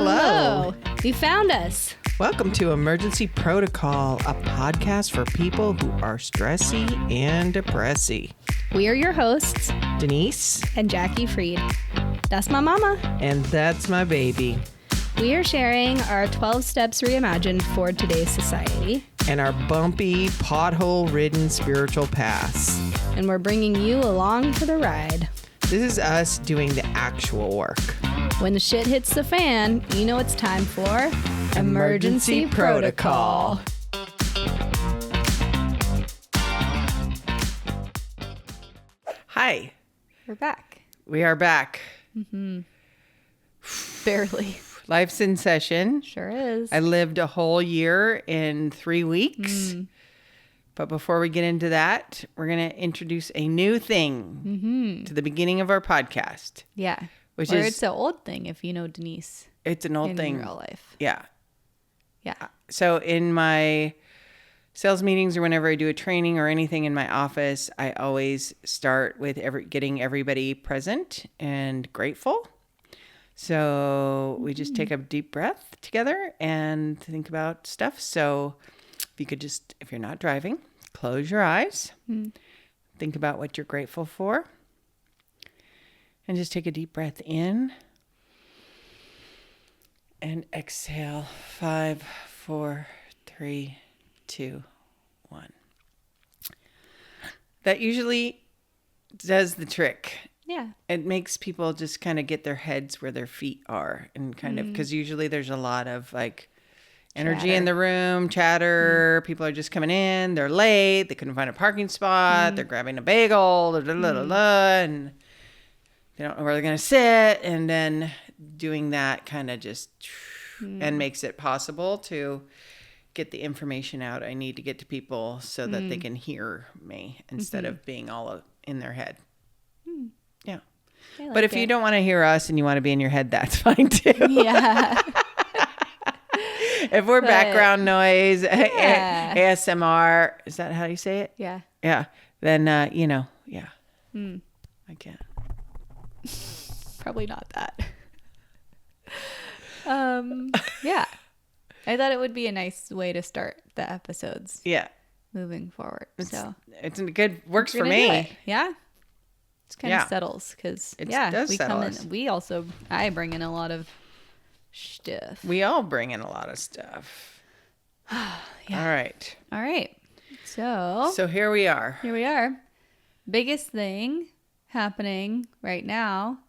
Hello. You found us. Welcome to Emergency Protocol, a podcast for people who are stressy and depressy. We are your hosts, Denise and Jackie Freed. That's my mama. And that's my baby. We are sharing our 12 steps reimagined for today's society. And our bumpy, pothole-ridden spiritual paths. And we're bringing you along for the ride. This is us doing the actual work. When the shit hits the fan, you know it's time for Emergency Protocol. Hi. We're back. We are back. Barely. Life's in session. Sure is. I lived a whole year in 3 weeks. But before we get into that, we're going to introduce a new thing to the beginning of our podcast. Yeah. Which or is, it's an old thing if you know Denise. It's an old thing. In real life. Yeah. Yeah. So in my sales meetings or whenever I do a training or anything in my office, I always start with getting everybody present and grateful. So we just take a deep breath together and think about stuff. So if you could just, if you're not driving, close your eyes, think about what you're grateful for, and just take a deep breath in and exhale. 5, 4, 3, 2, 1. That usually does the trick. Yeah. It makes people just kind of get their heads where their feet are, and kind of, because usually there's a lot of like energy in the room, chatter. People are just coming in. They're late. They couldn't find a parking spot. They're grabbing a bagel, and they don't know where they're going to sit. And then doing that kind of just and makes it possible to get the information out I need to get to people so that they can hear me instead of being all in their head. Yeah. Like but if you don't want to hear us and you want to be in your head, that's fine too. Yeah. If we're background noise, ASMR, is that how you say it? Yeah. Yeah. Then, yeah. I can't. Probably not that. Yeah. I thought it would be a nice way to start the episodes. Yeah. Moving forward. It's a good, works for me. Yeah. It's kind of settles because, does we settle come us. in. I bring in a lot of stuff. We all bring in a lot of stuff. Yeah. All right. So here we are. Biggest thing happening right now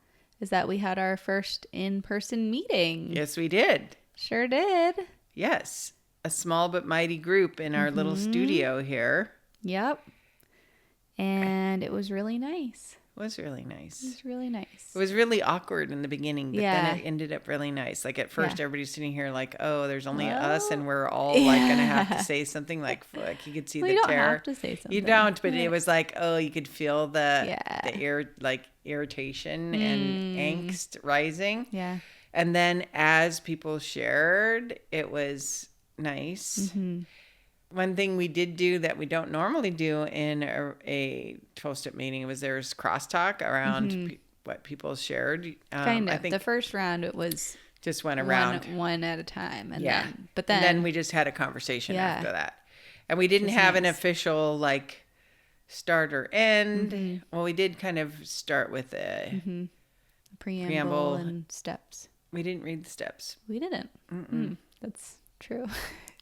is that we had our first in-person meeting. Yes, we did. Sure did. Yes. A small but mighty group in our little studio here. Yep. And it was really nice. It was really nice. It It was really awkward in the beginning, but then it ended up really nice. Like at first, everybody's sitting here like, oh, there's only us, and we're all like going to have to say something. Like you could see the you terror. don't have to say something. You don't, but it was like, oh, you could feel the irritation and angst rising. Yeah. And then as people shared, it was nice. One thing we did do that we don't normally do in a 12-step meeting was there's crosstalk around what people shared. Kind of. I think the first round, it was just went around one at a time. And and then we just had a conversation after that. And we didn't have an official like start or end. Well, we did kind of start with a preamble and steps. We didn't read the steps. We didn't. That's true.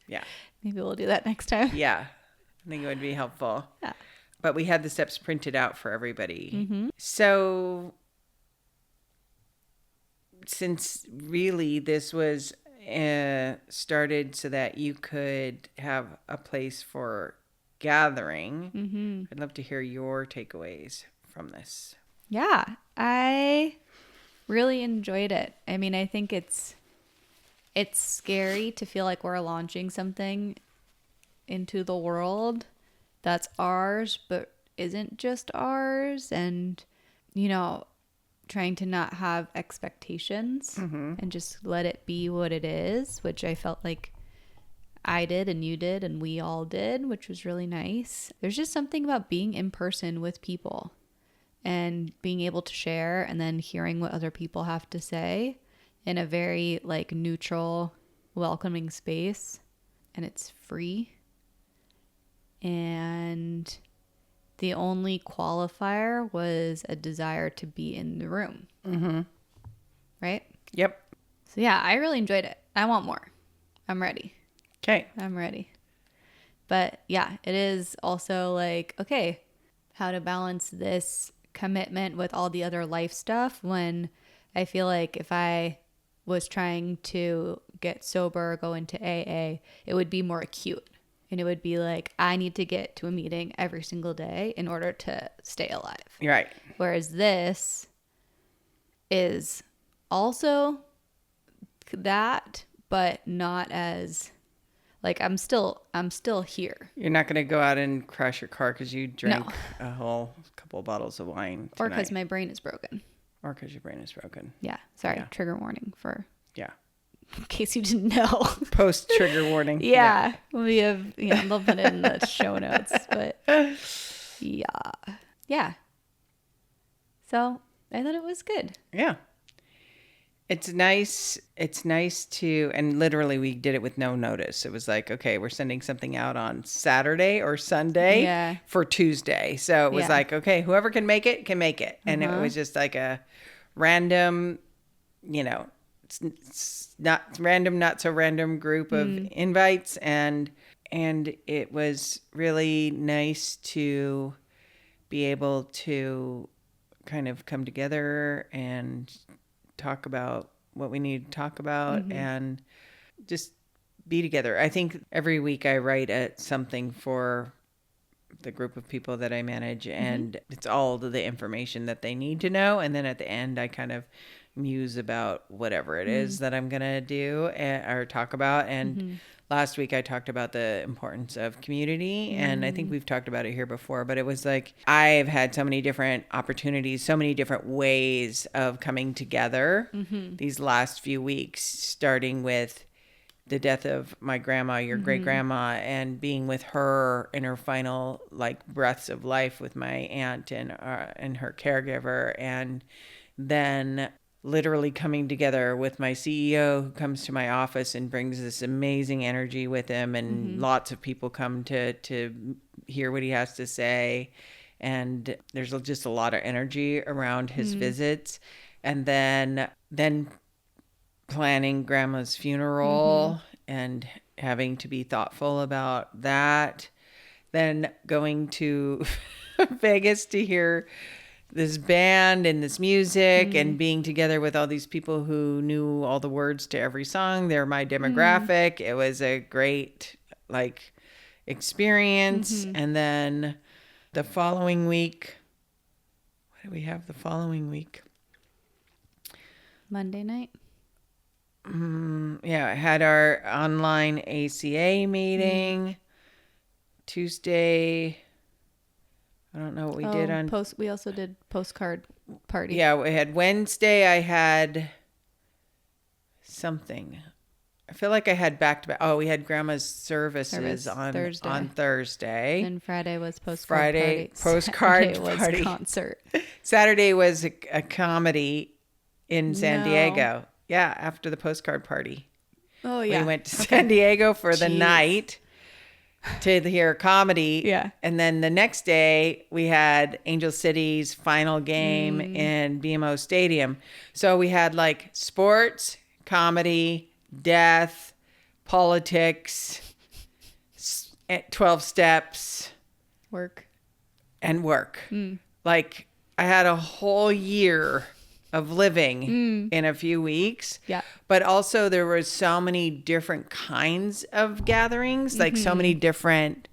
Yeah. Maybe we'll do that next time. Yeah. I think it would be helpful. Yeah. But we had the steps printed out for everybody. So since really this was started so that you could have a place for gathering, I'd love to hear your takeaways from this. Yeah. I really enjoyed it. I mean, I think it's scary to feel like we're launching something into the world that's ours, but isn't just ours. And, trying to not have expectations and just let it be what it is, which I felt like I did and you did and we all did, which was really nice. There's just something about being in person with people and being able to share and then hearing what other people have to say in a very like neutral, welcoming space, and it's free. And the only qualifier was a desire to be in the room. Mm-hmm. Right? Yep. So yeah, I really enjoyed it. I want more. I'm ready. Okay. I'm ready. But yeah, it is also like, okay, how to balance this commitment with all the other life stuff when I feel like if I was trying to get sober or go into AA, it would be more acute. And it would be like, I need to get to a meeting every single day in order to stay alive. Right. Whereas this is also that, but not as like I'm still here. You're not going to go out and crash your car because you drank a whole couple bottles of wine tonight. Or because my brain is broken. Or because your brain is broken. Yeah. Sorry. Trigger warning for. Yeah. In case you didn't know. Post trigger warning. Yeah. We have, they'll put it in the show notes. But yeah. Yeah. So I thought it was good. Yeah. It's nice. It's nice to, and literally we did it with no notice. It was like, okay, we're sending something out on Saturday or Sunday for Tuesday. So it was like, okay, whoever can make it, can make it. And it was just like a random, it's not random, not so random group of invites. And it was really nice to be able to kind of come together and talk about what we need to talk about and just be together. I think every week I write something for the group of people that I manage, and it's all the information that they need to know. And then at the end, I kind of muse about whatever it is that I'm going to do or talk about. And last week I talked about the importance of community, and I think we've talked about it here before, but it was like I've had so many different opportunities, so many different ways of coming together these last few weeks, starting with the death of my grandma, your great grandma, and being with her in her final like breaths of life with my aunt and her caregiver, and then literally coming together with my CEO who comes to my office and brings this amazing energy with him, and lots of people come to hear what he has to say, and there's just a lot of energy around his visits. And then planning grandma's funeral and having to be thoughtful about that, then going to Vegas to hear this band and this music and being together with all these people who knew all the words to every song. They're my demographic. It was a great experience. And then the following week, what do we have the following week? Monday night. I had our online ACA meeting. Tuesday, I don't know what we did on we also did postcard party. Yeah, we had Wednesday. I had something. I feel like I had back to back. Oh, we had grandma's services on Thursday. And Friday was postcard party. Postcard Saturday party. Was concert. Saturday was a comedy in San Diego. Yeah, after the postcard party. Oh yeah. We went to San Diego for the night to hear comedy. Yeah. And then the next day we had Angel City's final game in BMO Stadium. So we had like sports, comedy, death, politics, 12 steps, work. Like I had a whole year of living in a few weeks. Yeah. But also there was so many different kinds of gatherings, like so many different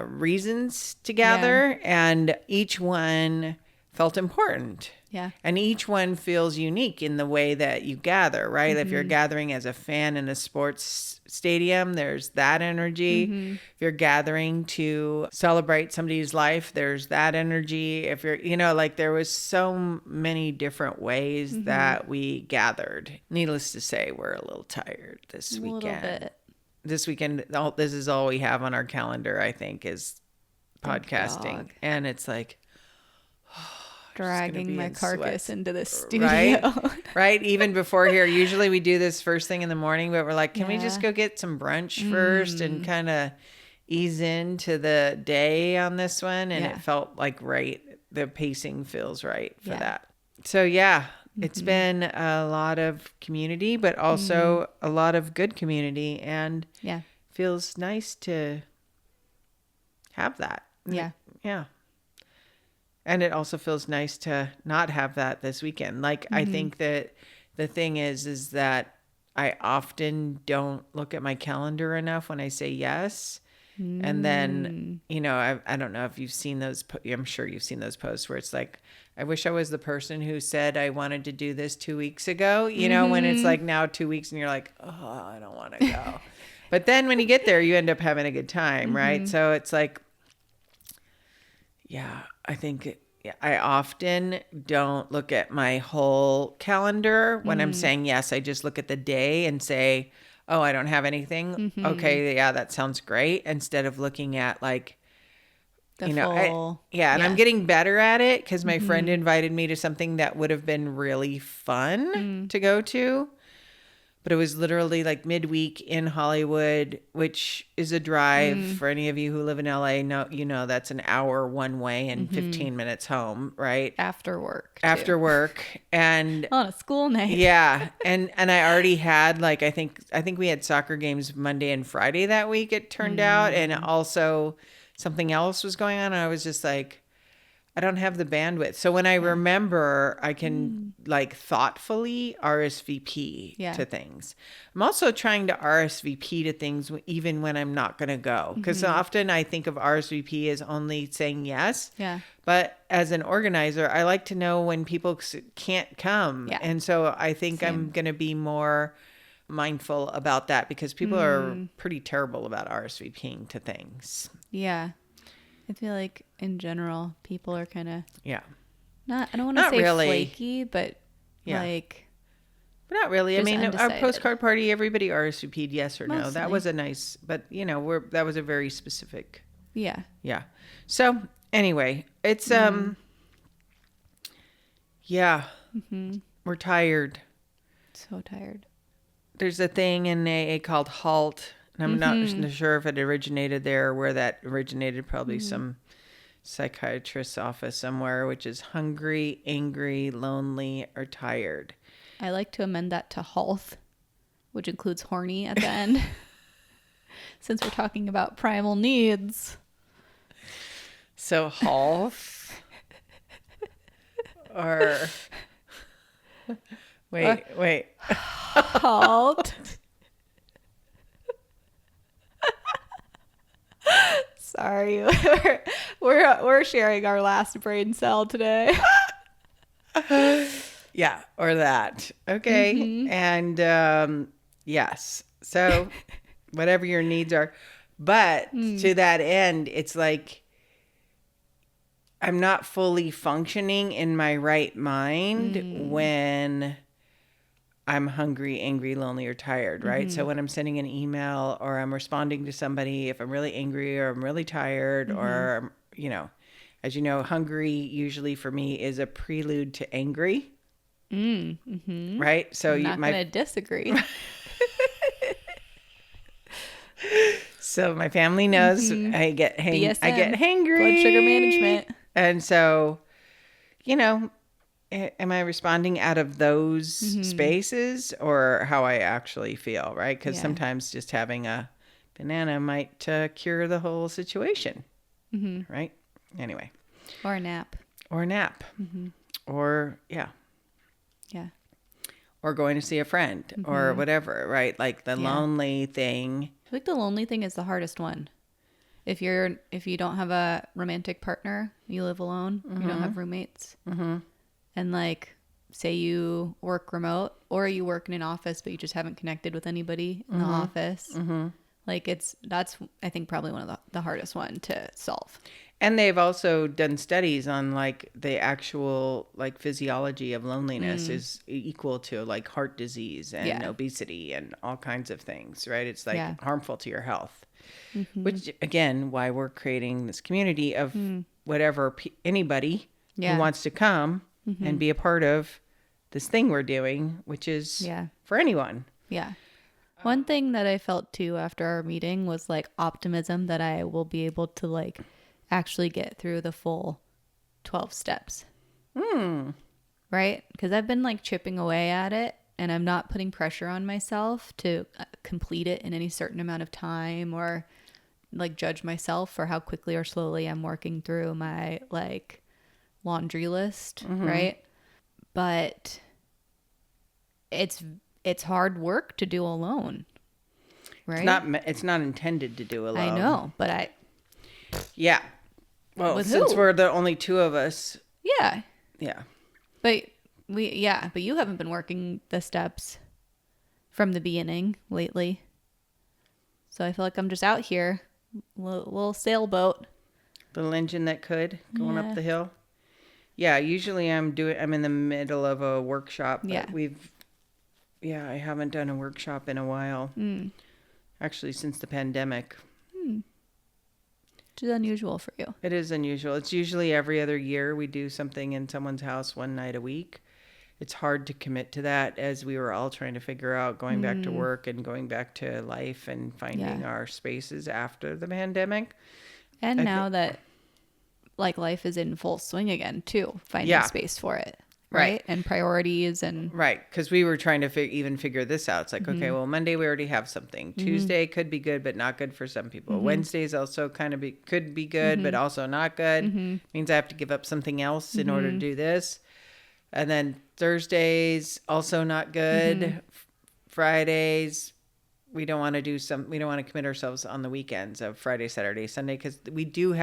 reasons to gather, and each one felt important. Yeah. And each one feels unique in the way that you gather, right? If you're gathering as a fan in a sports stadium, there's that energy. If you're gathering to celebrate somebody's life, there's that energy. If you're, there was so many different ways that we gathered. Needless to say, we're a little tired this weekend. A little bit. This weekend, this is all we have on our calendar, I think, is podcasting. And it's like, dragging my carcass into the studio. Right. Even before here, usually we do this first thing in the morning, but we're like, can we just go get some brunch first and kind of ease into the day on this one? And it felt like the pacing feels right for that. So it's been a lot of community, but also a lot of good community, and feels nice to have that. Yeah. And it also feels nice to not have that this weekend. Like, I think that the thing is that I often don't look at my calendar enough when I say yes. And then, I don't know if you've seen those. I'm sure you've seen those posts where it's like, I wish I was the person who said I wanted to do this 2 weeks ago, when it's like now 2 weeks and you're like, oh, I don't want to go. But then when you get there, you end up having a good time, right? So it's like, I think I often don't look at my whole calendar when I'm saying yes. I just look at the day and say, oh, I don't have anything. Okay, that sounds great. Instead of looking at like, and I'm getting better at it because my friend invited me to something that would have been really fun to go to. But it was literally like midweek in Hollywood, which is a drive for any of you who live in LA. No, that's an hour one way and 15 minutes home, right? After work. And on a school night. Yeah. And I already had I think we had soccer games Monday and Friday that week, it turned out. And also something else was going on. And I was just like, I don't have the bandwidth. So when I remember, I can thoughtfully RSVP to things. I'm also trying to RSVP to things even when I'm not going to go. Because often I think of RSVP as only saying yes. Yeah. But as an organizer, I like to know when people can't come. Yeah. And so I think I'm going to be more mindful about that because people are pretty terrible about RSVPing to things. Yeah. I feel like in general, people are kind of I don't want Not to say really. flaky, but But not really. I mean, undecided. Our postcard party, everybody RSVP'd yes or no. Mostly. That was a nice, but that was a very specific. Yeah. So anyway, it's we're tired. So tired. There's a thing in AA called H.A.L.T. And I'm not sure if it originated there or where that originated, probably some psychiatrist's office somewhere, which is hungry, angry, lonely, or tired. I like to amend that to health, which includes horny at the end. Since we're talking about primal needs. So health or wait. Halt. Sorry, we're sharing our last brain cell today. Yeah, or that. Okay. And yes. So whatever your needs are. But to that end, it's like I'm not fully functioning in my right mind when I'm hungry, angry, lonely, or tired, right? So when I'm sending an email or I'm responding to somebody, if I'm really angry or I'm really tired or, as you know, hungry usually for me is a prelude to angry, right? So I'm not going to disagree. So my family knows I get hangry. Blood sugar management. And so, am I responding out of those spaces or how I actually feel, right? Because sometimes just having a banana might cure the whole situation, right? Anyway. Or a nap. Or, or going to see a friend or whatever, right? Like the lonely thing. I think the lonely thing is the hardest one. If you don't have a romantic partner, you live alone, you don't have roommates. And say you work remote or you work in an office, but you just haven't connected with anybody in the office. That's I think probably one of the hardest one to solve. And they've also done studies on the actual physiology of loneliness is equal to heart disease and obesity and all kinds of things, right? It's harmful to your health, which again, why we're creating this community of whatever anybody who wants to come and be a part of this thing we're doing, which is for anyone. Yeah. One thing that I felt too after our meeting was like optimism that I will be able to like actually get through the full 12 steps. Right? Because I've been like chipping away at it, and I'm not putting pressure on myself to complete it in any certain amount of time, or like judge myself for how quickly or slowly I'm working through my like laundry list. Right? But it's hard work to do alone. Right? It's not intended to do alone. I know, but yeah. Well, with since who? we're the only two of us. Yeah. Yeah. But but you haven't been working the steps from the beginning lately. So I feel like I'm just out here, little sailboat. Little engine that could going up the hill. Yeah, usually I'm in the middle of a workshop. But I haven't done a workshop in a while. Actually, since the pandemic. Which is unusual for you. It is unusual. It's usually every other year we do something in someone's house one night a week. It's hard to commit to that as we were all trying to figure out going back to work and going back to life and finding our spaces after the pandemic. And now that like life is in full swing again too, finding space for it. Right. And priorities and. Right. Because we were trying to even figure this out. It's like, okay, well, Monday we already have something. Tuesday could be good, but not good for some people. Wednesdays also could be good, but also not good. Means I have to give up something else in order to do this. And then Thursdays also not good. Fridays, we don't want to commit ourselves on the weekends of Friday, Saturday, Sunday, because we do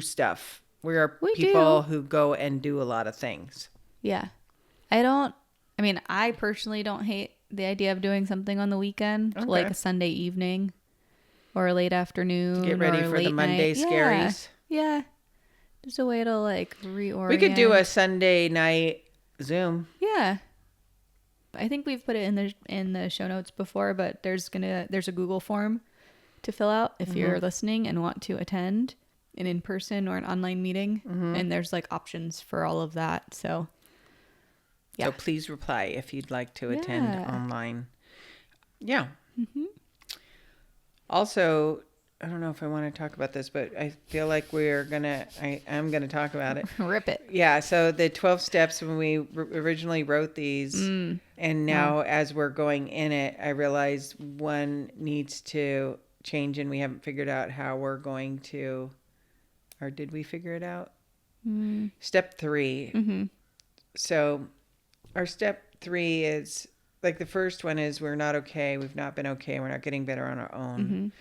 stuff. We are people who go and do a lot of things. Yeah. I personally don't hate the idea of doing something on the weekend, like a Sunday evening or a late afternoon. Get ready for the Monday scaries. Yeah. Just a way to like reorient. We could do a Sunday night Zoom. Yeah. I think we've put it in the show notes before, but there's a Google form to fill out if you're listening and want to attend an in-person or an online meeting, and there's like options for all of that. So please reply if you'd like to attend online. Yeah. Also, I don't know if I want to talk about this, but I feel like I am gonna talk about it. Rip it. Yeah. So the 12 steps, when we originally wrote these, and now as we're going in it, I realized one needs to change, and we haven't figured out how we're going to. Or did we figure it out? Step 3. So our step 3 is like the first one is we're not okay. We've not been okay. We're not getting better on our own.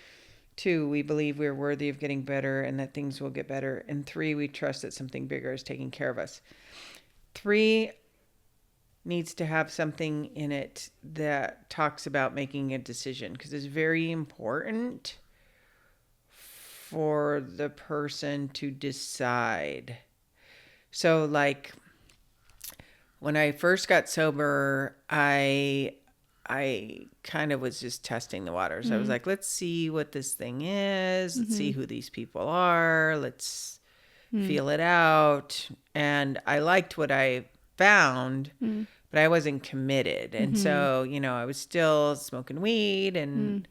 2, we believe we're worthy of getting better and that things will get better. And 3, we trust that something bigger is taking care of us. 3 needs to have something in it that talks about making a decision, because it's very important for the person to decide. So like when I first got sober, I kind of was just testing the waters. I was like, let's see what this thing is. Let's see who these people are. Let's feel it out. And I liked what I found, but I wasn't committed. And so, I was still smoking weed, and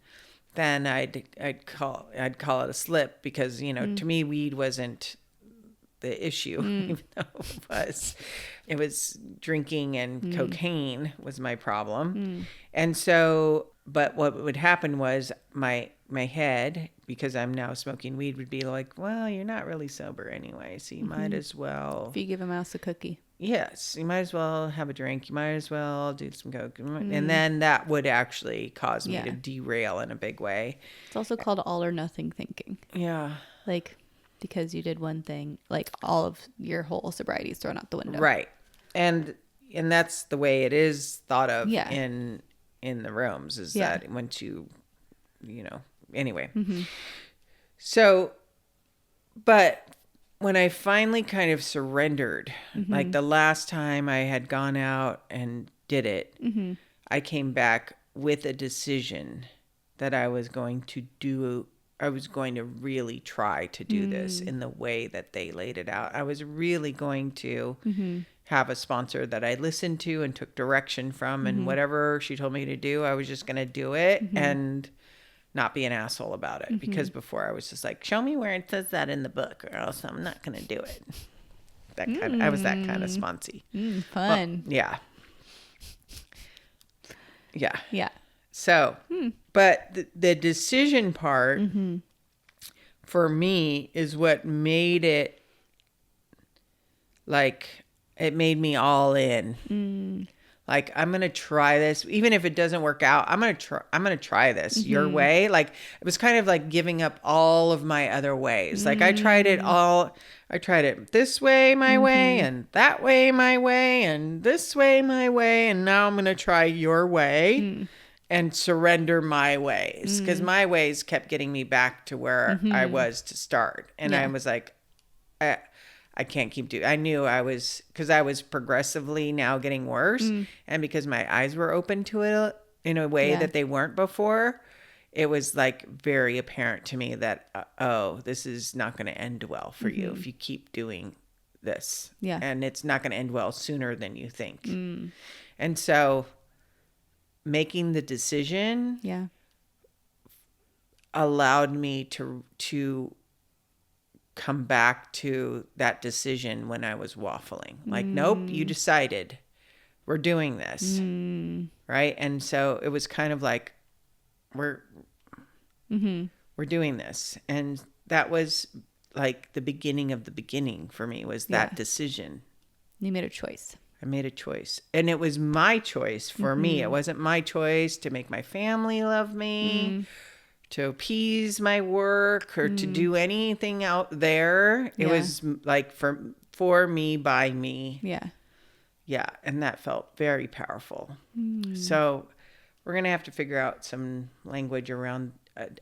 then I'd call it a slip, because, to me, weed wasn't the issue, even though it was drinking and cocaine was my problem. And so, but what would happen was my head, because I'm now smoking weed, would be like, well, you're not really sober anyway, so you might as well. If you give a mouse a cookie. Yes, you might as well have a drink. You might as well do some coke. And then that would actually cause me to derail in a big way. It's also called all or nothing thinking. Yeah. Like, because you did one thing, like all of your whole sobriety is thrown out the window. Right. And that's the way it is thought of in the rooms, is that once you anyway. So, but when I finally kind of surrendered, like the last time I had gone out and did it, I came back with a decision that I was going to do was going to really try to do this in the way that they laid it out. I was really going to have a sponsor that I listened to and took direction from, and whatever she told me to do, I was just going to do it and not be an asshole about it. Because before I was just like, show me where it says that in the book, or else I'm not going to do it. I was that kind of sponsy. Fun. Well, yeah. Yeah. Yeah. So, but the decision part for me is what made it, like, it made me all in. Like, I'm going to try this. Even if it doesn't work out, I'm going to try this your way. Like, it was kind of like giving up all of my other ways. Like, I tried it all. I tried it this way, my way, and that way, my way, and this way, my way. And now I'm going to try your way and surrender my ways. Because my ways kept getting me back to where I was to start. And I was like, I can't keep doing. I knew I was, because I was progressively now getting worse, and because my eyes were open to it in a way that they weren't before, it was like very apparent to me that this is not going to end well for you if you keep doing this. Yeah, and it's not going to end well sooner than you think. And so, making the decision, allowed me to come back to that decision when I was waffling. Like, nope, you decided. We're doing this. Right? And so it was kind of like, we're doing this. And that was like the beginning of the beginning for me, was that decision. You made a choice. I made a choice. And it was my choice for me. It wasn't my choice to make my family love me, to appease my work, or to do anything out there. It was like for me, by me. Yeah. Yeah. And that felt very powerful. So we're going to have to figure out some language around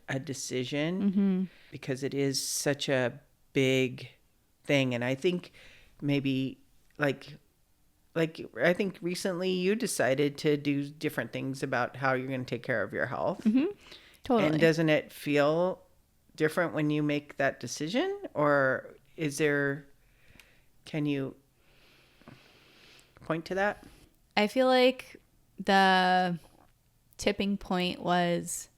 a decision, because it is such a big thing. And I think maybe like I think recently you decided to do different things about how you're going to take care of your health. Totally. And doesn't it feel different when you make that decision? Or can you point to that? I feel like the tipping point was,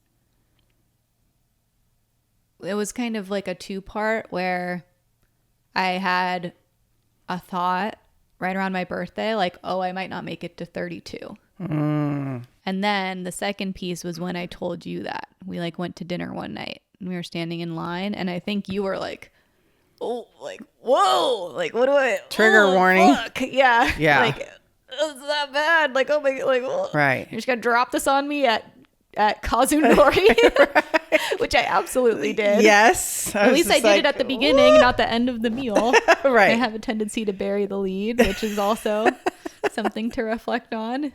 it was kind of like a 2-part, where I had a thought right around my birthday, like, oh, I might not make it to 32. And then the second piece was when I told you that. We like went to dinner one night and we were standing in line, and I think you were like, oh, like, whoa, like, what do I... Trigger warning. Fuck. Yeah. Yeah. Like, it's that bad. Like, oh my... Like, oh. Right. You're just going to drop this on me at Kazunori, which I absolutely did. Yes. At least I did it at the beginning, not the end of the meal. Right. I have a tendency to bury the lead, which is also something to reflect on.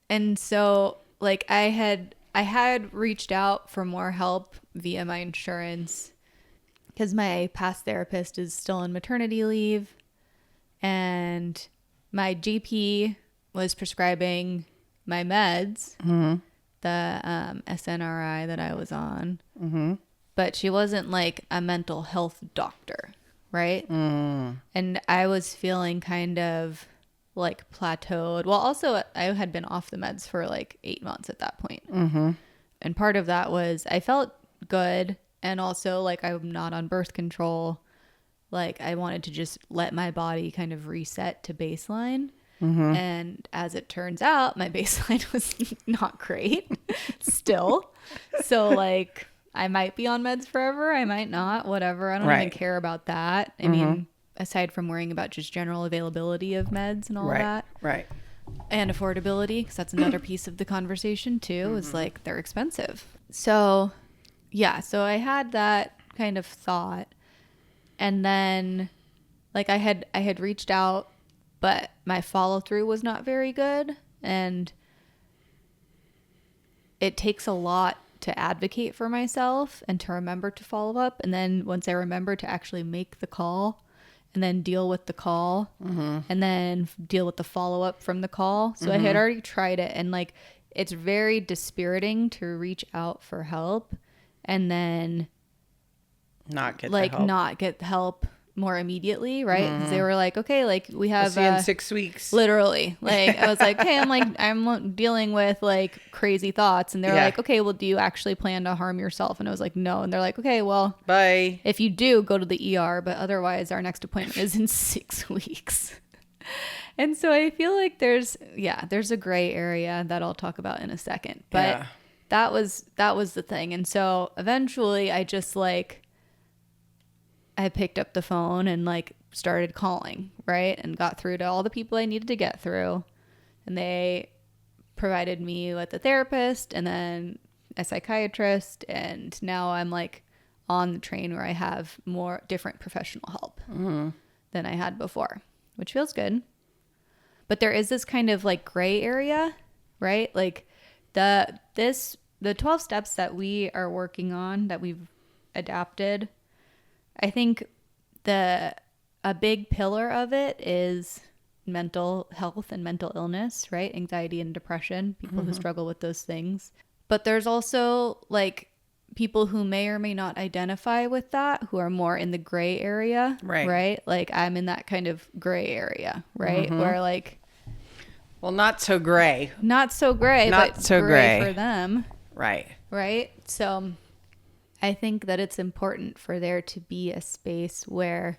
And so, like, I had reached out for more help via my insurance, because my past therapist is still on maternity leave, and my GP was prescribing my meds, the SNRI that I was on, but she wasn't like a mental health doctor, right? And I was feeling kind of like plateaued. Well, also I had been off the meds for like 8 months at that point. And part of that was I felt good, and also like I'm not on birth control. Like, I wanted to just let my body kind of reset to baseline. And as it turns out, my baseline was not great still. So like, I might be on meds forever. I might not, whatever. I don't even care about that. I mean, aside from worrying about just general availability of meds and all that. Right. And affordability, because that's another piece of the conversation too, is like, they're expensive. So yeah, so I had that kind of thought. And then like I had reached out, but my follow through was not very good. And it takes a lot to advocate for myself and to remember to follow up. And then once I remember to actually make the call, and then deal with the call, and then deal with the follow up from the call. So I had already tried it, and like, it's very dispiriting to reach out for help and then not get like the help. not get help more immediately, right? Because they were like, okay, like we have I'll see you in 6 weeks. literally, like I was like, hey, I'm dealing with like crazy thoughts, and they're like, okay, well, do you actually plan to harm yourself? And I was like, no. And they're like, okay, well, bye. If you do, go to the ER, but otherwise, our next appointment is in 6 weeks. And so I feel like there's a gray area that I'll talk about in a second, but that was the thing. And so eventually, I just like. I picked up the phone and like started calling, right? And got through to all the people I needed to get through. And they provided me with a therapist and then a psychiatrist. And now I'm like on the train where I have more different professional help than I had before, which feels good. But there is this kind of like gray area, right? Like the 12 steps that we are working on that we've adapted, I think a big pillar of it is mental health and mental illness, right? Anxiety and depression, people who struggle with those things. But there's also like people who may or may not identify with that, who are more in the gray area, right? Like I'm in that kind of gray area, right? Where like... Well, not so gray. Not so gray, but so gray for them. Right. Right? So... I think that it's important for there to be a space where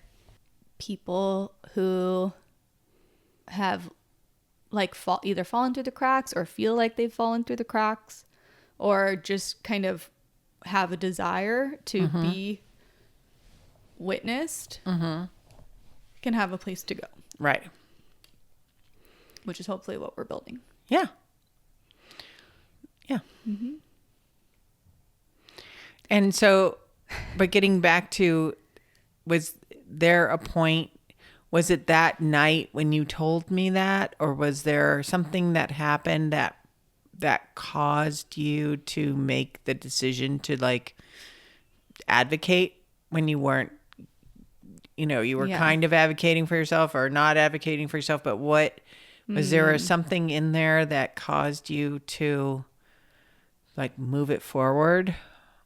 people who have like either fallen through the cracks or feel like they've fallen through the cracks or just kind of have a desire to be witnessed can have a place to go. Right. Which is hopefully what we're building. Yeah. Yeah. Mm-hmm. And so, but getting back to, was there a point, was it that night when you told me that, or was there something that happened that caused you to make the decision to like advocate when you weren't, you were kind of advocating for yourself or not advocating for yourself, but what, was there something in there that caused you to like move it forward?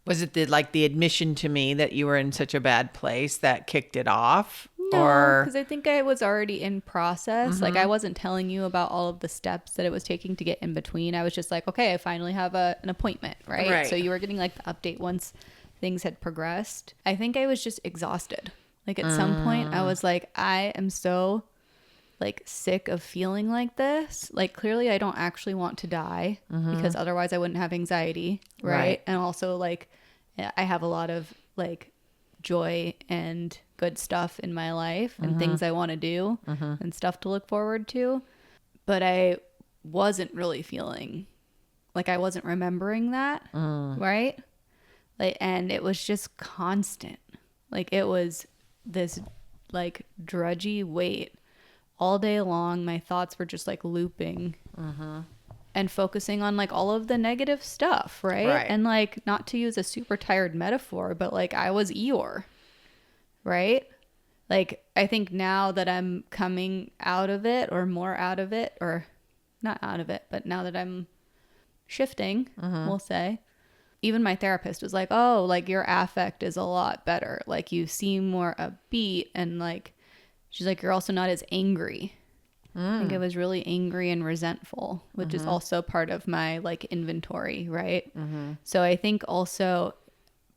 Was it the admission to me that you were in such a bad place that kicked it off? No, because I think I was already in process. Like I wasn't telling you about all of the steps that it was taking to get in between. I was just like, okay, I finally have an appointment, right? So you were getting like the update once things had progressed. I think I was just exhausted. Like at some point I was like, I am so like sick of feeling like this. Like clearly I don't actually want to die because otherwise I wouldn't have anxiety, right? And also like I have a lot of like joy and good stuff in my life and things I want to do and stuff to look forward to, but I wasn't really feeling like I wasn't remembering that, right? Like, and it was just constant. Like it was this like drudgy weight all day long. My thoughts were just like looping and focusing on like all of the negative stuff, right? And like, not to use a super tired metaphor, but like I was Eeyore, right? Like I think now that I'm coming out of it or more out of it, or not out of it, but now that I'm shifting, we'll say, even my therapist was like, oh, like your affect is a lot better. Like you seem more upbeat, and like, she's like, you're also not as angry. I think I was really angry and resentful, which is also part of my like inventory, right? So I think also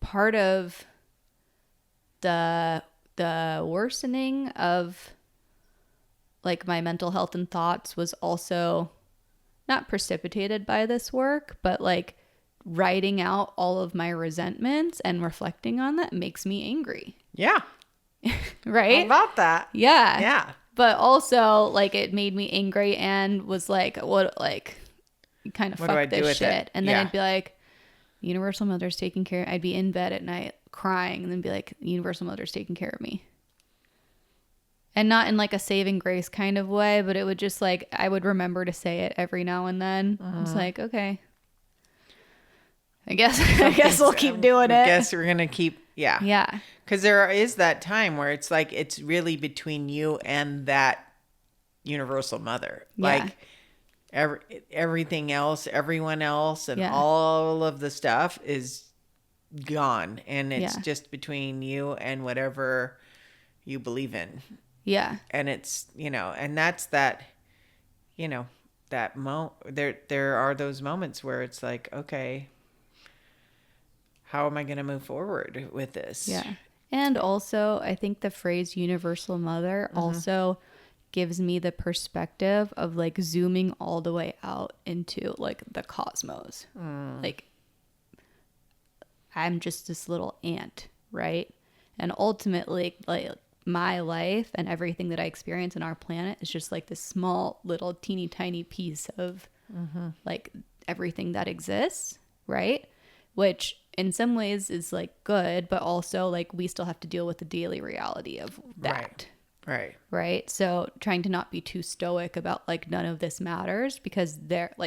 part of the worsening of like my mental health and thoughts was also not precipitated by this work, but like writing out all of my resentments and reflecting on that makes me angry. Yeah. Right? How about that? Yeah. Yeah. But also, like, it made me angry and was like, what, like, kind of fuck this shit. And then I'd be like, Universal Mother's taking care. I'd be in bed at night crying and then be like, Universal Mother's taking care of me. And not in like a saving grace kind of way, but it would just like, I would remember to say it every now and then. It's like, okay, I guess we'll keep doing it. I guess we're going to keep, yeah. Yeah. Because there is that time where it's like, it's really between you and that universal mother. Yeah. Like everything else, everyone else, and all of the stuff is gone, and it's just between you and whatever you believe in. Yeah. And it's, and that's that, that there are those moments where it's like, okay, how am I going to move forward with this? Yeah. And also, I think the phrase universal mother also gives me the perspective of like zooming all the way out into like the cosmos. Like, I'm just this little ant, right? And ultimately, like, my life and everything that I experience in our planet is just like this small little teeny tiny piece of like everything that exists, right? Which in some ways is like good, but also like we still have to deal with the daily reality of that. Right. So trying to not be too stoic about like none of this matters, because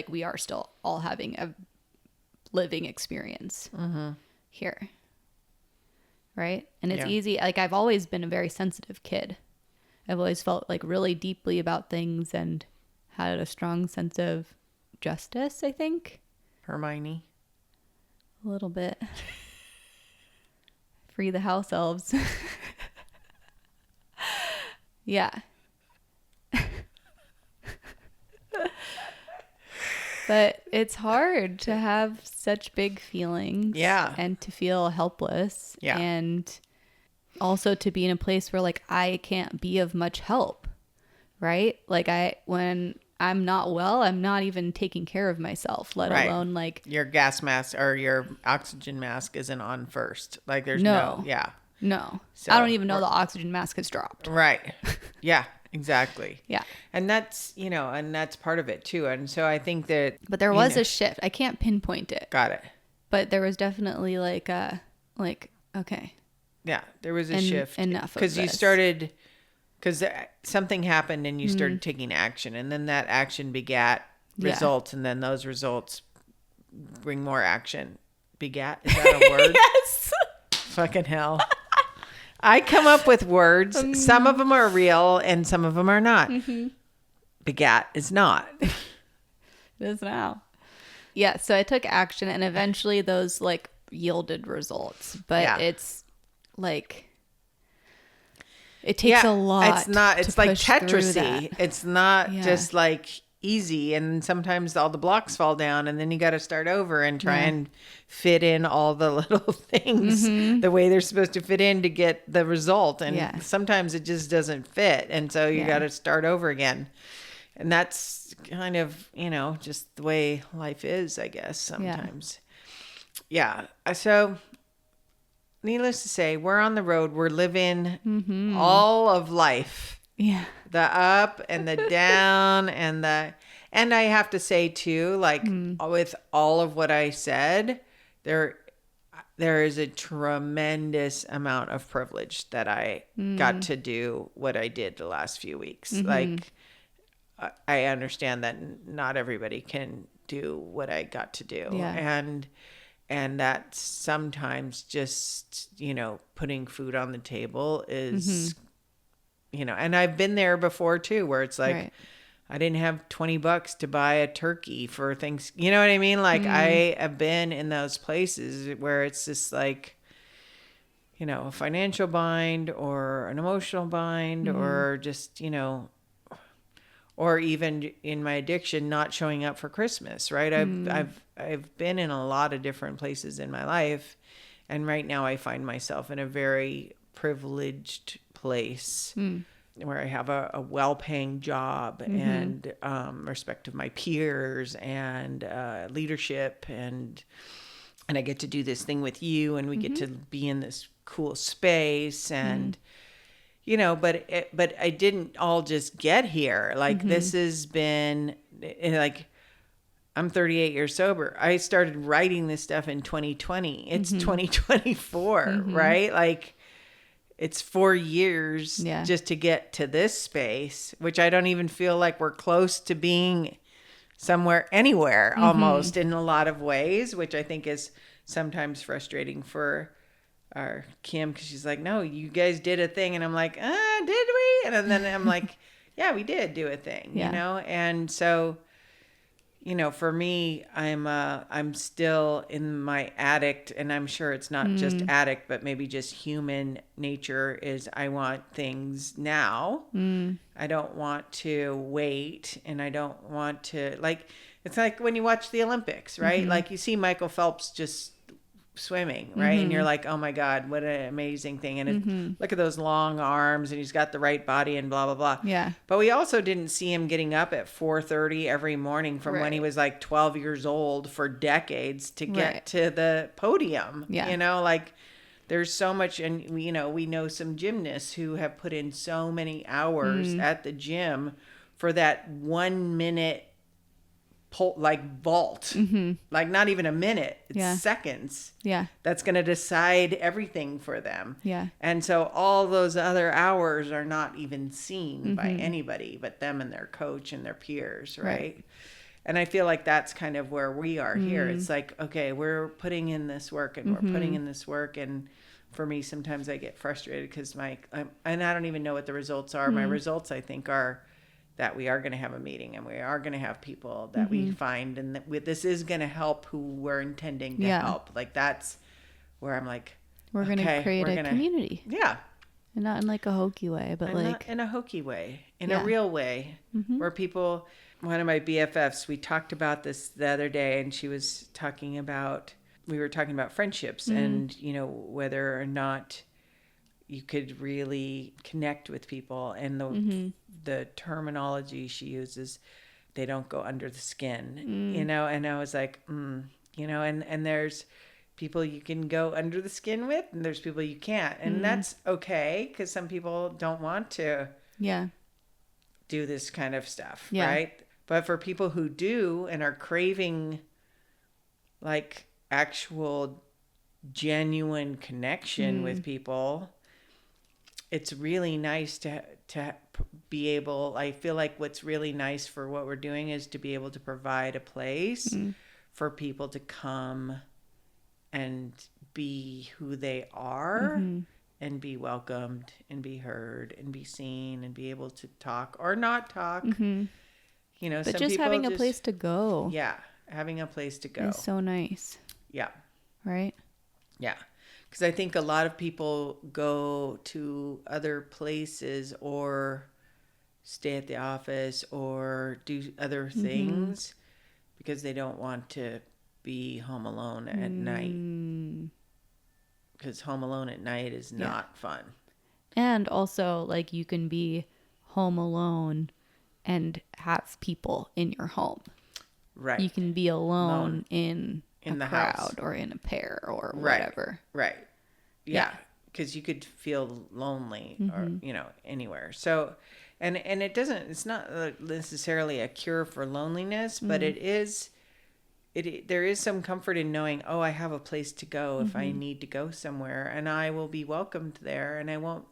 we are still all having a living experience here. Right. And it's easy. Like, I've always been a very sensitive kid. I've always felt like really deeply about things and had a strong sense of justice, I think. Hermione. A little bit. Free the house elves. Yeah. But it's hard to have such big feelings. Yeah. And to feel helpless. Yeah. And also to be in a place where like I can't be of much help. Right? Like when I'm not well, I'm not even taking care of myself, let alone like your gas mask or your oxygen mask isn't on first. Like there's no. So, I don't even know the oxygen mask has dropped. Right. Yeah, exactly. Yeah. And that's, and that's part of it too. And so I think that. But there was a shift. I can't pinpoint it. Got it. But there was definitely okay. Yeah, there was a shift. Enough of this. Because something happened and you started taking action, and then that action begat results, and then those results bring more action. Begat? Is that a word? Yes. Fucking hell. I come up with words. Some of them are real and some of them are not. Begat is not. It is now. Yeah, so I took action and eventually those like yielded results. But it's like... It takes a lot. It's like Tetrisy. It's not just like easy. And sometimes all the blocks fall down and then you got to start over and try and fit in all the little things the way they're supposed to fit in to get the result. And sometimes it just doesn't fit. And so you got to start over again. And that's kind of, just the way life is, I guess, sometimes. Yeah. So... needless to say, we're on the road. We're living all of life. Yeah. The up and the down and I have to say too, like with all of what I said, there is a tremendous amount of privilege that I got to do what I did the last few weeks. Like, I understand that not everybody can do what I got to do. Yeah. And that sometimes just, putting food on the table is, and I've been there before too, where it's like, I didn't have $20 to buy a turkey for things. You know what I mean? Like I have been in those places where it's just like, a financial bind or an emotional bind or just, or even in my addiction, not showing up for Christmas, right? I've been in a lot of different places in my life, and right now I find myself in a very privileged place where I have a well-paying job and respect of my peers and leadership, and I get to do this thing with you, and we get to be in this cool space and. But I didn't all just get here. Like this has been like, I'm 38 years sober. I started writing this stuff in 2020. It's 2024, right? Like it's 4 years just to get to this space, which I don't even feel like we're close to being anywhere almost in a lot of ways, which I think is sometimes frustrating for our Kim, because she's like, no, you guys did a thing, and I'm like, did we? And then I'm like, yeah, we did do a thing, and so you know, for me, I'm still in my addict, and I'm sure it's not just addict, but maybe just human nature is I want things now. I don't want to wait, and I don't want to, like, it's like when you watch the Olympics, right? Like you see Michael Phelps just swimming, right? And you're like, oh my God, what an amazing thing. And look at those long arms, and he's got the right body and blah, blah, blah. Yeah. But we also didn't see him getting up at 4:30 every morning from when he Right. was like 12 years old for decades to get Right. to the podium. Yeah. You know, like there's so much, and you know, we know some gymnasts who have put in so many hours at the gym for that 1 minute like vault, like not even a minute, it's seconds. Yeah. That's going to decide everything for them. Yeah. And so all those other hours are not even seen by anybody but them and their coach and their peers, right? And I feel like that's kind of where we are here. It's like, okay, we're putting in this work, and we're putting in this work. And for me, sometimes I get frustrated because and I don't even know what the results are. My results, I think, are that we are going to have a meeting, and we are going to have people that we find, and that this is going to help who we're intending to help. Like that's where I'm like, we're going to create a community. Yeah. And not in like a hokey way, but And like not in a hokey way, in a real way, where people, one of my BFFs, we talked about this the other day, and she was talking about, we were talking about friendships and, you know, whether or not you could really connect with people, and the terminology she uses, they don't go under the skin, you know, and I was like, you know, and there's people you can go under the skin with, and there's people you can't, and that's okay, because some people don't want to do this kind of stuff, right? But for people who do and are craving like actual genuine connection with people, it's really nice to be able, I feel like what's really nice for what we're doing is to be able to provide a place for people to come and be who they are, and be welcomed and be heard and be seen and be able to talk or not talk. You know, but some just people having a place to go. Yeah, having a place to go. Is so nice. Yeah. Right? Yeah. Because I think a lot of people go to other places or stay at the office or do other things because they don't want to be home alone at night. Because home alone at night is not fun. And also, like, you can be home alone and have people in your home. Right. You can be alone in a the crowd house. Or in a pair or whatever. Right. Yeah. Because you could feel lonely or, you know, anywhere. So, and it's not necessarily a cure for loneliness, but there is some comfort in knowing, oh, I have a place to go if I need to go somewhere, and I will be welcomed there, and I won't,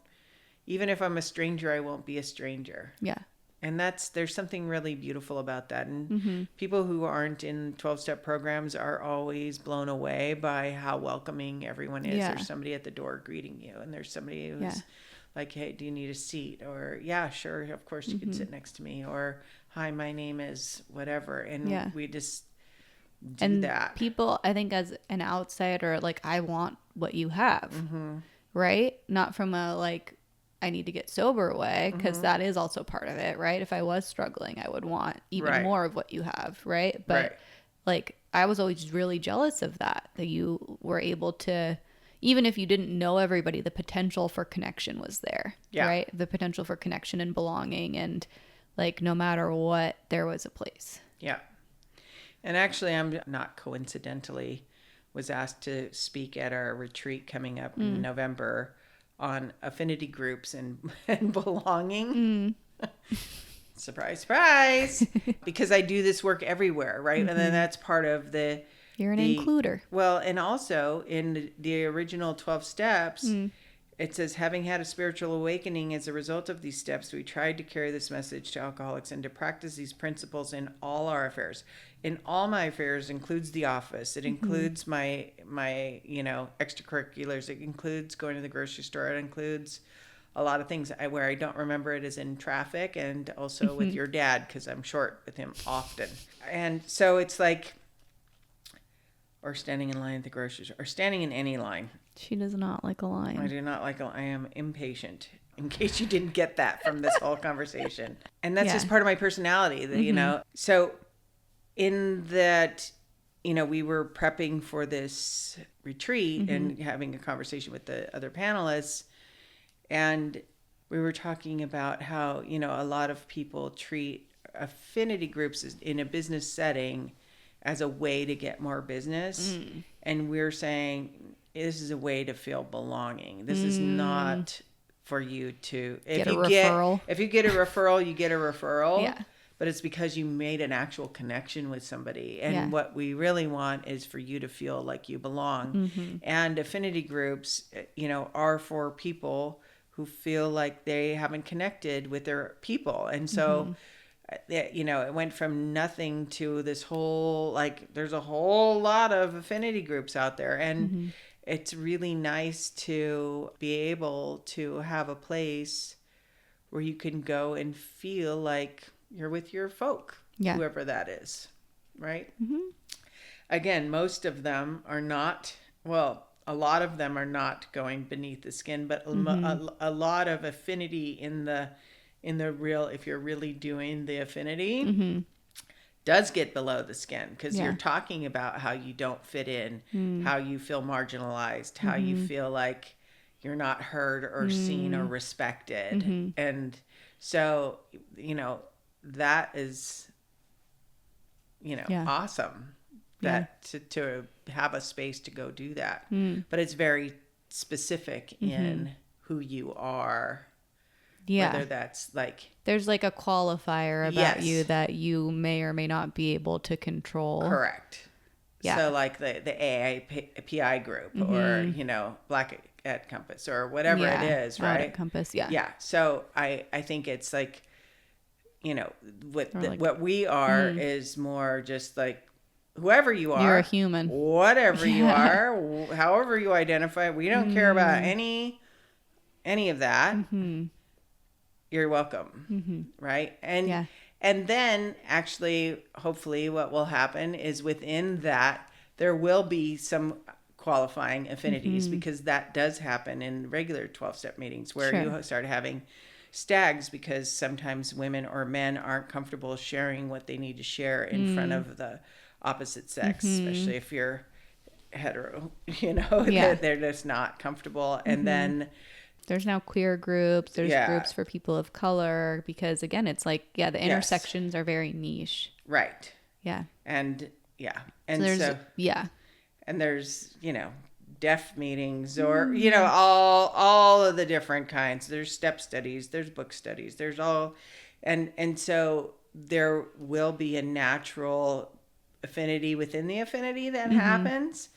even if I'm a stranger, I won't be a stranger. Yeah. And there's something really beautiful about that. And people who aren't in 12-step programs are always blown away by how welcoming everyone is. There's somebody at the door greeting you, and there's somebody who's like, hey, do you need a seat? Or, yeah, sure, of course you can sit next to me. Or, hi, my name is whatever. And we just do that. People, I think as an outsider, like, I want what you have, right? Not from a, like, I need to get sober way, because that is also part of it, right? If I was struggling, I would want even more of what you have, right? But like, I was always really jealous of that you were able to, even if you didn't know everybody, the potential for connection was there, right? The potential for connection and belonging, and like, no matter what, there was a place. Yeah. And actually, I'm not coincidentally was asked to speak at our retreat coming up in November on affinity groups and belonging. Surprise, surprise. Because I do this work everywhere, right? And then that's part of You're an includer. Well, and also in the original 12 steps, it says, having had a spiritual awakening as a result of these steps, we tried to carry this message to alcoholics and to practice these principles in all our affairs. In all my affairs includes the office. It includes my extracurriculars. It includes going to the grocery store. It includes a lot of things where I don't remember it is in traffic, and also with your dad, because I'm short with him often. And so it's like, or standing in line at the grocery store, or standing in any line. She does not like a line. I do not like I am impatient, in case you didn't get that from this whole conversation. And that's just part of my personality, that, you know. So in that, you know, we were prepping for this retreat and having a conversation with the other panelists, and we were talking about how, you know, a lot of people treat affinity groups in a business setting as a way to get more business. And we're saying this is a way to feel belonging. This is not for you to if you get a referral, you get a referral. Yeah. But it's because you made an actual connection with somebody. And what we really want is for you to feel like you belong. And affinity groups, you know, are for people who feel like they haven't connected with their people. And so, you know, it went from nothing to this whole, like, there's a whole lot of affinity groups out there. And it's really nice to be able to have a place where you can go and feel like you're with your folk, whoever that is, right? Again, most of them are not, well, a lot of them are not going beneath the skin, but a lot of affinity in the real, if you're really doing the affinity, does get below the skin, because you're talking about how you don't fit in, how you feel marginalized, how you feel like you're not heard or seen or respected. And so, you know, that is, you know, awesome that to have a space to go do that. But it's very specific in who you are. Whether that's like, there's like a qualifier about you that you may or may not be able to control. Correct. So like the AAPI group, or, you know, Black at Compass, or whatever it is, right? At Compass, yeah. So I think it's like, you know, what we are is more just like, whoever you are, you're a human, whatever you are, however you identify, we don't care about any of that. You're welcome. Right. And then actually, hopefully what will happen is within that, there will be some qualifying affinities, because that does happen in regular 12-step meetings, where you start having stags, because sometimes women or men aren't comfortable sharing what they need to share in front of the opposite sex, especially if you're hetero, you know, they're just not comfortable. And then there's now queer groups, there's groups for people of color, because again, it's like, the intersections are very niche. Right. Yeah. And and there's, you know, deaf meetings, or, you know, all of the different kinds. There's step studies, there's book studies, there's all, and so there will be a natural affinity within the affinity that happens.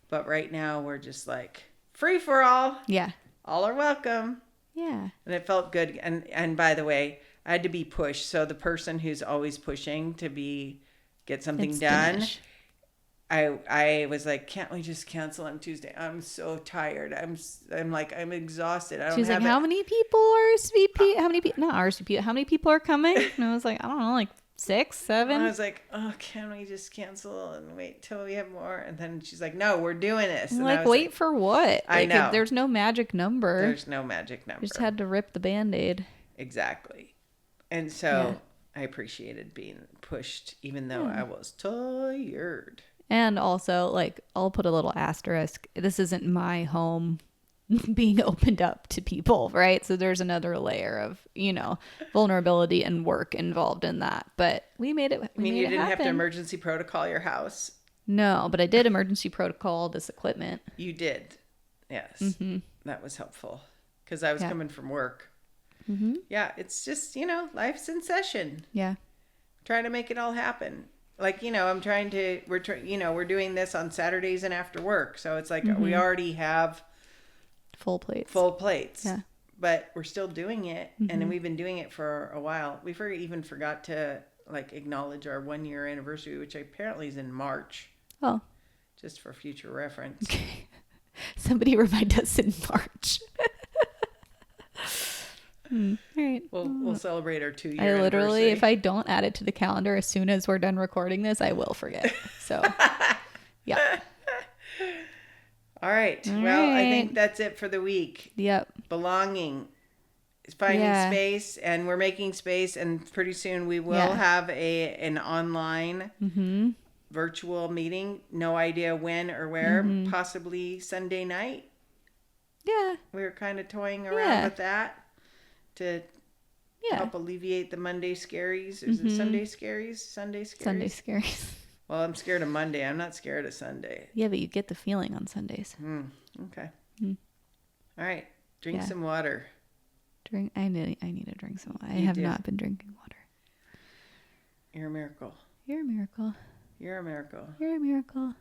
But right now we're just like free for all. Yeah. All are welcome. Yeah. And it felt good. And by the way, I had to be pushed. So the person who's always pushing to get something done, Dinesh. I was like, can't we just cancel on Tuesday? I'm so tired. I'm like, I'm exhausted. She's like, how many people are RSVP? How many people? Not RSVP. How many people are coming? And I was like, I don't know, like 6, 7. I was like, oh, can we just cancel and wait till we have more? And then she's like, no, we're doing this. And like, wait for what? I know. There's no magic number. There's no magic number. Just had to rip the Band-Aid. Exactly. And so I appreciated being pushed, even though I was tired. And also, like, I'll put a little asterisk. This isn't my home being opened up to people, right? So there's another layer of, you know, vulnerability and work involved in that. But we made it. You didn't have to emergency protocol your house? No, but I did emergency protocol this equipment. You did. Yes. That was helpful, because I was coming from work. Yeah, it's just, you know, life's in session. Yeah. Trying to make it all happen. Like, you know, we're doing this on Saturdays and after work. So it's like we already have full plates. Yeah. But we're still doing it. And then we've been doing it for a while. We even forgot to like acknowledge our 1-year anniversary, which apparently is in March. Oh. Just for future reference. Somebody remind us in March. All right. We'll celebrate our 2-year I literally, anniversary. if I don't add it to the calendar as soon as we're done recording this, I will forget. So, yeah. All right. All Well, I right. think that's it for the week. Yep. Belonging. Finding space, and we're making space, and pretty soon we will have an online virtual meeting. No idea when or where. Possibly Sunday night. Yeah. We were kind of toying around with that to Yeah. help alleviate the Monday scaries. Is it Sunday scaries? Sunday scaries? Sunday scaries. Well, I'm scared of Monday. I'm not scared of Sunday. Yeah, but you get the feeling on Sundays. Okay. All right. Drink some water. I need to drink some water. I You have do. not been drinking water. You're a miracle. You're a miracle. You're a miracle. You're a miracle.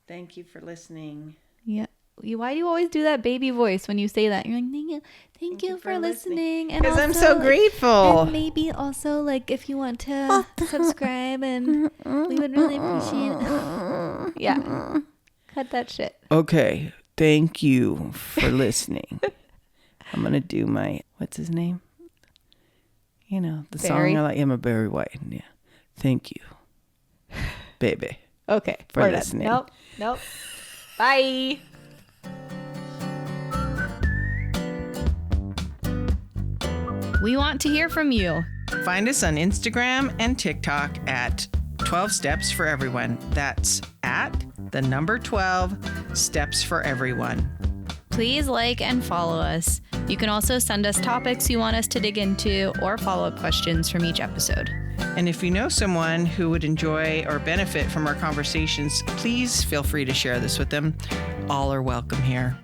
Thank you for listening. Yeah. Why do you always do that baby voice when you say that? You're like, thank you for listening. Because I'm so grateful. And maybe also, like, if you want to subscribe, and we would really appreciate it. Yeah. Cut that shit. Okay. Thank you for listening. I'm going to do my, what's his name? You know, the Barry? song I like. I'm a Barry White. Yeah. Thank you, baby. Okay. For we're listening. Done. Nope. Bye. We want to hear from you. Find us on Instagram and TikTok at 12 Steps for Everyone. That's at the number 12 Steps for Everyone. Please like and follow us. You can also send us topics you want us to dig into or follow-up questions from each episode. And if you know someone who would enjoy or benefit from our conversations, please feel free to share this with them. All are welcome here.